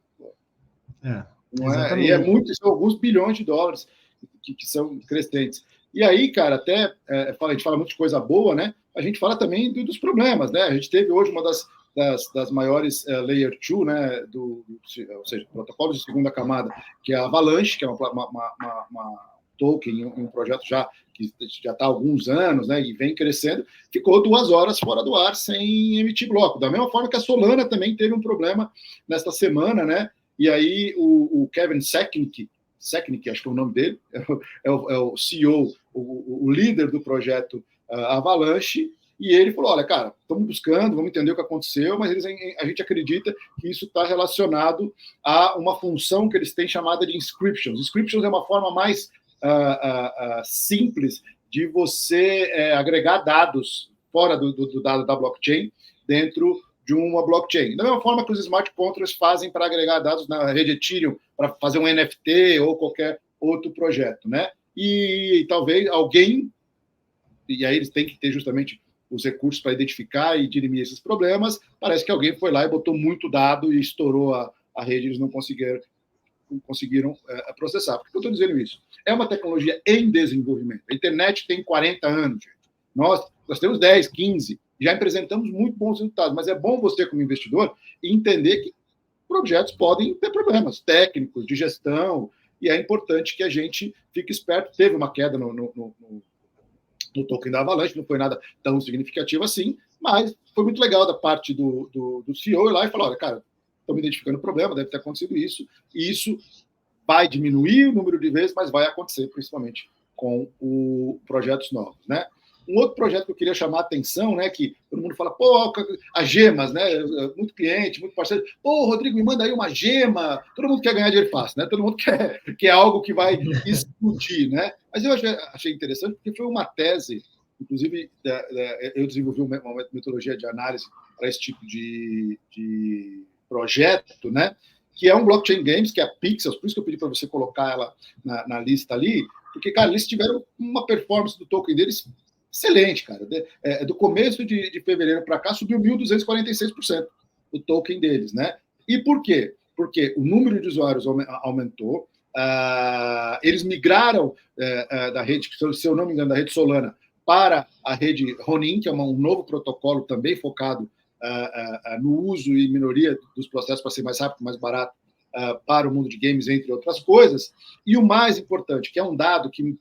E são alguns bilhões de dólares que são crescentes. E aí, cara, até a gente fala muito de coisa boa, né? A gente fala também dos problemas, né? A gente teve hoje uma das maiores Layer 2, né? Ou seja, protocolos de segunda camada, que é a Avalanche, que é uma token, um projeto que já está há alguns anos, né, e vem crescendo, ficou 2 horas fora do ar sem emitir bloco. Da mesma forma que a Solana também teve um problema nesta semana, né? E aí o Kevin Seknick, acho que é o nome dele, é o CEO, o líder do projeto Avalanche, e ele falou, olha, cara, estamos buscando, vamos entender o que aconteceu, mas a gente acredita que isso está relacionado a uma função que eles têm chamada de inscriptions. Inscriptions é uma forma mais simples de você agregar dados fora do dado da blockchain dentro de uma blockchain. Da mesma forma que os smart contracts fazem para agregar dados na rede Ethereum, para fazer um NFT ou qualquer outro projeto, né? E talvez alguém, e aí eles têm que ter justamente os recursos para identificar e dirimir esses problemas, parece que alguém foi lá e botou muito dado e estourou a rede, eles não conseguiram processar. Por que eu estou dizendo isso? É uma tecnologia em desenvolvimento. A internet tem 40 anos, gente. Nós temos 10, 15, já apresentamos muito bons resultados, mas é bom você, como investidor, entender que projetos podem ter problemas técnicos, de gestão, e é importante que a gente fique esperto. Teve uma queda no token da Avalanche, não foi nada tão significativo assim, mas foi muito legal da parte do CEO ir lá e falar, olha, cara, estamos identificando o problema, deve ter acontecido isso, e isso vai diminuir o número de vezes, mas vai acontecer principalmente com projetos novos, né? Um outro projeto que eu queria chamar a atenção, né, que todo mundo fala, pô, as gemas, né, muito cliente, muito parceiro, pô, Rodrigo, me manda aí uma gema, todo mundo quer ganhar dinheiro fácil, né, todo mundo quer algo que vai explodir, né, mas eu achei interessante porque foi uma tese, inclusive eu desenvolvi uma metodologia de análise para esse tipo de projeto, né, que é um blockchain games, que é a Pixels, por isso que eu pedi para você colocar ela na lista ali, porque, cara, eles tiveram uma performance do token deles excelente, cara. Do começo de fevereiro para cá, subiu 1.246% o token deles, né? E por quê? Porque o número de usuários aumentou, eles migraram da rede, se eu não me engano, da rede Solana para a rede Ronin, que é um novo protocolo também focado no uso e minoria dos processos para ser mais rápido, mais barato para o mundo de games, entre outras coisas. E o mais importante, que é um dado que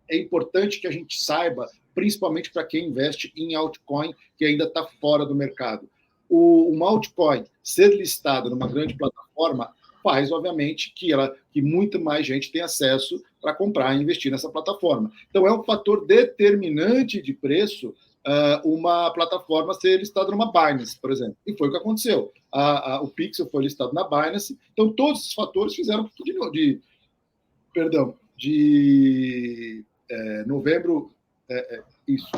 é importante que a gente saiba, principalmente para quem investe em altcoin, que ainda está fora do mercado. Uma altcoin ser listada numa grande plataforma faz, obviamente, que muito mais gente tem acesso para comprar e investir nessa plataforma. Então, é um fator determinante de preço uma plataforma ser listada numa Binance, por exemplo. E foi o que aconteceu. O Pixel foi listado na Binance. Então, todos esses fatores fizeram de novembro, de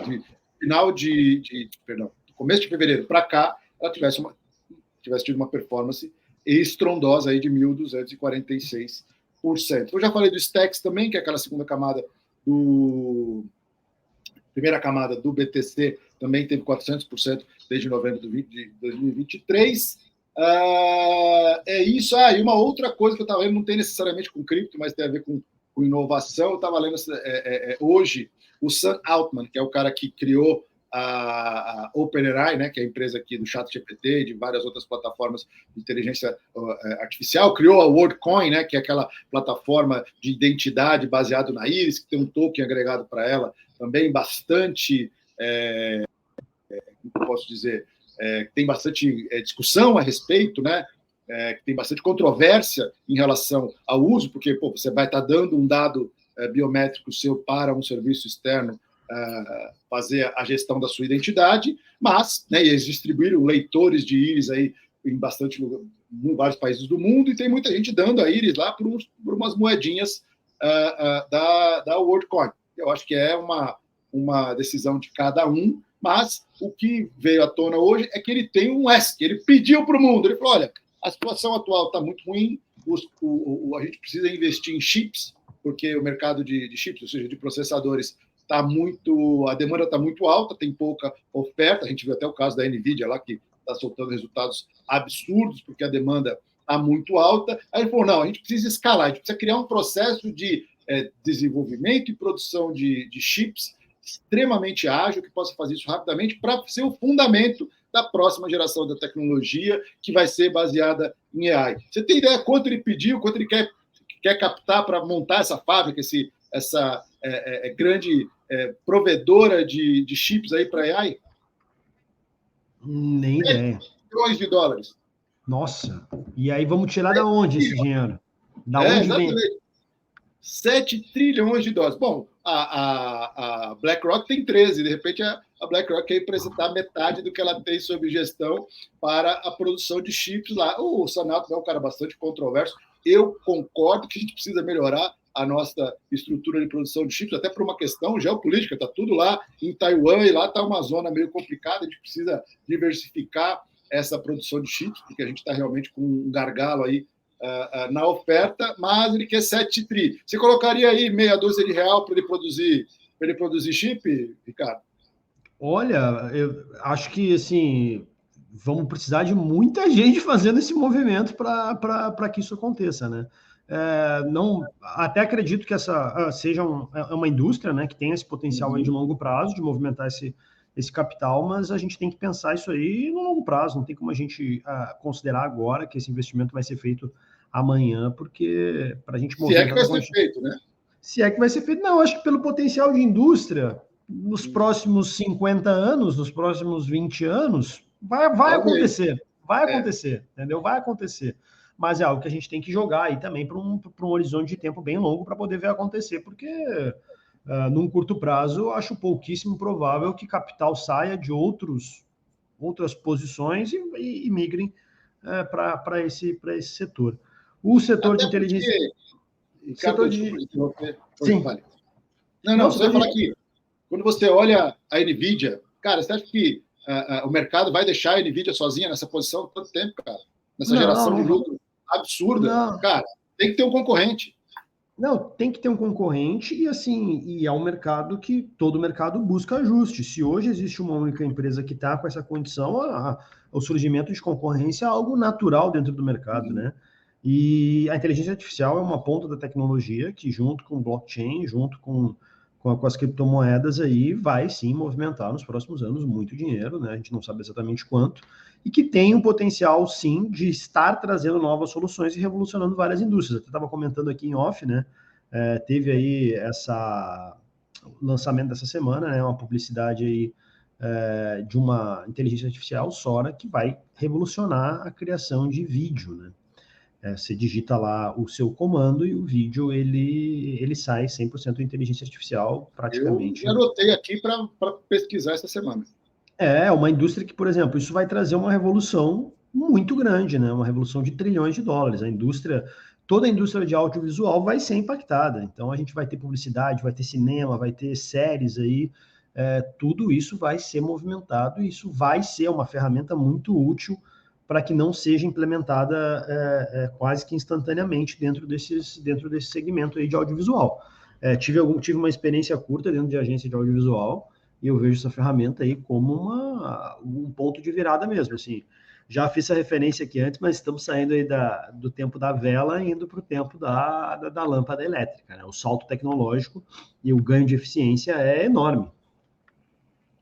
final começo de fevereiro para cá, ela tivesse tido uma performance estrondosa aí de 1.246%. Eu já falei do Stacks também, que é aquela primeira camada do BTC, também teve 400% desde novembro de 2023. É isso. E uma outra coisa que eu estava lendo, não tem necessariamente com cripto, mas tem a ver com inovação. Eu estava lendo hoje o Sam Altman, que é o cara que criou a OpenAI, né, que é a empresa aqui do ChatGPT e de várias outras plataformas de inteligência artificial, criou a WorldCoin, né, que é aquela plataforma de identidade baseada na íris, que tem um token agregado para ela, também bastante, como posso dizer, tem bastante discussão a respeito, né, que tem bastante controvérsia em relação ao uso, porque você vai estar dando um dado biométrico seu para um serviço externo fazer a gestão da sua identidade, mas eles distribuíram leitores de íris aí em vários países do mundo, e tem muita gente dando a íris lá por umas moedinhas da WorldCoin. Eu acho que é uma decisão de cada um, mas o que veio à tona hoje é que ele tem um ESG, ele pediu para o mundo, ele falou, olha, a situação atual está muito ruim, a gente precisa investir em chips, porque o mercado de chips, ou seja, de processadores, a demanda está muito alta, tem pouca oferta. A gente viu até o caso da NVIDIA lá, que está soltando resultados absurdos, porque a demanda está muito alta. Aí ele falou, não, a gente precisa escalar, a gente precisa criar um processo de desenvolvimento e produção de chips extremamente ágil, que possa fazer isso rapidamente, para ser o fundamento da próxima geração da tecnologia, que vai ser baseada em AI. Você tem ideia quanto ele pediu, quanto ele quer captar para montar essa fábrica, essa grande provedora de chips aí para AI? Nem ideia. Bilhões de dólares. Nossa, e aí vamos tirar da onde esse dinheiro? Da onde vem? 7 trilhões de dólares. Bom, a BlackRock tem 13, de repente a BlackRock quer apresentar metade do que ela tem sob gestão para a produção de chips lá. O Sanato é um cara bastante controverso. Eu concordo que a gente precisa melhorar a nossa estrutura de produção de chips, até por uma questão geopolítica, está tudo lá em Taiwan, e lá está uma zona meio complicada, a gente precisa diversificar essa produção de chips, porque a gente está realmente com um gargalo aí na oferta, mas ele quer 7 tri. Você colocaria aí meia dúzia de real para ele produzir chip, Ricardo? Olha, eu acho que assim vamos precisar de muita gente fazendo esse movimento para que isso aconteça, né? Não, até acredito que essa seja uma indústria, né, que tem esse potencial aí de longo prazo de movimentar esse capital, mas a gente tem que pensar isso aí no longo prazo. Não tem como a gente considerar agora que esse investimento vai ser feito amanhã, porque para a gente movimentar... Se é que vai ser feito, né? Se é que vai ser feito. Não, acho que pelo potencial de indústria, nos próximos 50 anos, nos próximos 20 anos, vai acontecer. Vai acontecer, entendeu? Vai acontecer. Mas é algo que a gente tem que jogar aí também para um horizonte de tempo bem longo para poder ver acontecer, porque num curto prazo eu acho pouquíssimo provável que capital saia de outras posições e migrem para esse setor. O setor de inteligência... Ricardo, Sim. Não, você vai falar que quando você olha a NVIDIA, cara, você acha que o mercado vai deixar a NVIDIA sozinha nessa posição por tanto tempo, cara? Nessa geração de lucro absurda. Não. Cara, tem que ter um concorrente. Não, tem que ter um concorrente e assim, e é um mercado que todo mercado busca ajuste. Se hoje existe uma única empresa que está com essa condição, o surgimento de concorrência é algo natural dentro do mercado, né? E a inteligência artificial é uma ponta da tecnologia que, junto com o blockchain, junto com as criptomoedas aí, vai sim movimentar nos próximos anos muito dinheiro, né? A gente não sabe exatamente quanto, e que tem um potencial, sim, de estar trazendo novas soluções e revolucionando várias indústrias. Eu estava comentando aqui em off, né? Teve aí o lançamento dessa semana, né? Uma publicidade aí de uma inteligência artificial, Sora, que vai revolucionar a criação de vídeo, né? Você digita lá o seu comando e o vídeo ele sai 100% inteligência artificial, praticamente. Eu anotei aqui para pesquisar essa semana. É uma indústria que, por exemplo, isso vai trazer uma revolução muito grande, né? Uma revolução de trilhões de dólares. Toda a indústria de audiovisual vai ser impactada. Então a gente vai ter publicidade, vai ter cinema, vai ter séries aí. Tudo isso vai ser movimentado e isso vai ser uma ferramenta muito útil para que não seja implementada quase que instantaneamente dentro desse segmento aí de audiovisual. Tive uma experiência curta dentro de agência de audiovisual e eu vejo essa ferramenta aí como um ponto de virada mesmo, assim. Já fiz essa referência aqui antes, mas estamos saindo aí do tempo da vela e indo para o tempo da lâmpada elétrica, né? O salto tecnológico e o ganho de eficiência é enorme.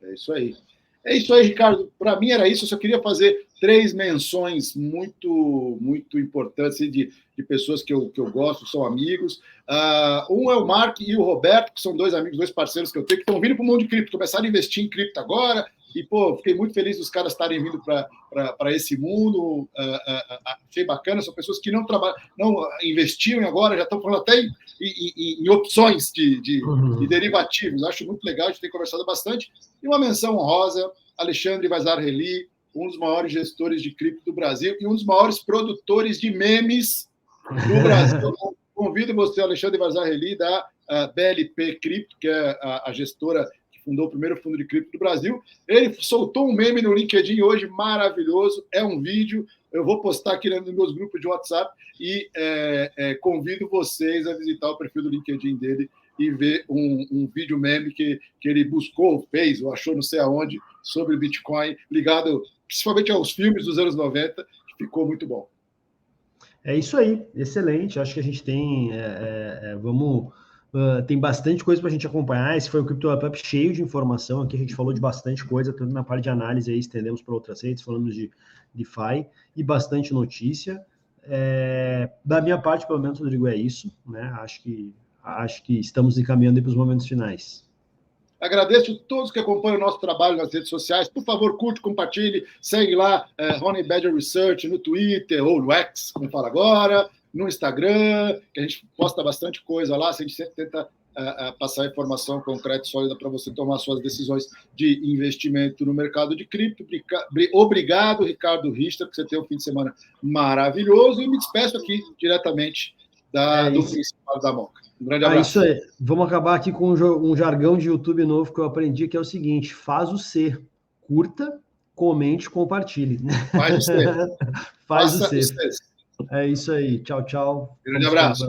É isso aí. É isso aí, Ricardo. Para mim era isso. Eu só queria fazer 3 menções muito, muito importantes de pessoas que eu gosto, são amigos. Um é o Mark e o Roberto, que são 2 amigos, 2 parceiros que eu tenho, que estão vindo para o mundo de cripto, começaram a investir em cripto agora. E, pô, fiquei muito feliz dos caras estarem vindo para esse mundo. Achei bacana. São pessoas que não investiam agora, já estão falando até em opções de derivativos. Acho muito legal, a gente tem conversado bastante. E uma menção honrosa, Alexandre Vazar-Reli, um dos maiores gestores de cripto do Brasil e um dos maiores produtores de memes do Brasil. Convido você, Alexandre Vazar-Reli, da BLP Cripto, que é a gestora que fundou o primeiro fundo de cripto do Brasil. Ele soltou um meme no LinkedIn hoje maravilhoso, é um vídeo, eu vou postar aqui nos meus grupos de WhatsApp e convido vocês a visitar o perfil do LinkedIn dele e ver um vídeo meme que ele buscou, fez, ou achou não sei aonde, sobre Bitcoin, ligado principalmente aos filmes dos anos 90, que ficou muito bom. É isso aí, excelente. Acho que a gente tem, tem bastante coisa para a gente acompanhar. Esse foi o Crypto Up cheio de informação. Aqui a gente falou de bastante coisa, tanto na parte de análise, aí estendemos para outras redes, falamos de DeFi e bastante notícia. Da minha parte, pelo menos, Rodrigo, é isso, né? Acho que estamos encaminhando para os momentos finais. Agradeço a todos que acompanham o nosso trabalho nas redes sociais. Por favor, curte, compartilhe, segue lá Honey Badger Research no Twitter, ou no X, como fala agora, no Instagram, que a gente posta bastante coisa lá, a gente sempre tenta passar informação concreta e sólida para você tomar suas decisões de investimento no mercado de cripto. Obrigado, Ricardo Richter, que você tem um fim de semana maravilhoso, e me despeço aqui diretamente do Principado da Moca. Um grande abraço. Isso aí. Vamos acabar aqui com um jargão de YouTube novo que eu aprendi, que é o seguinte: faz o C. Curta, comente, compartilhe. Faz o C. Faz o C. É isso aí. Tchau, tchau. Grande abraço.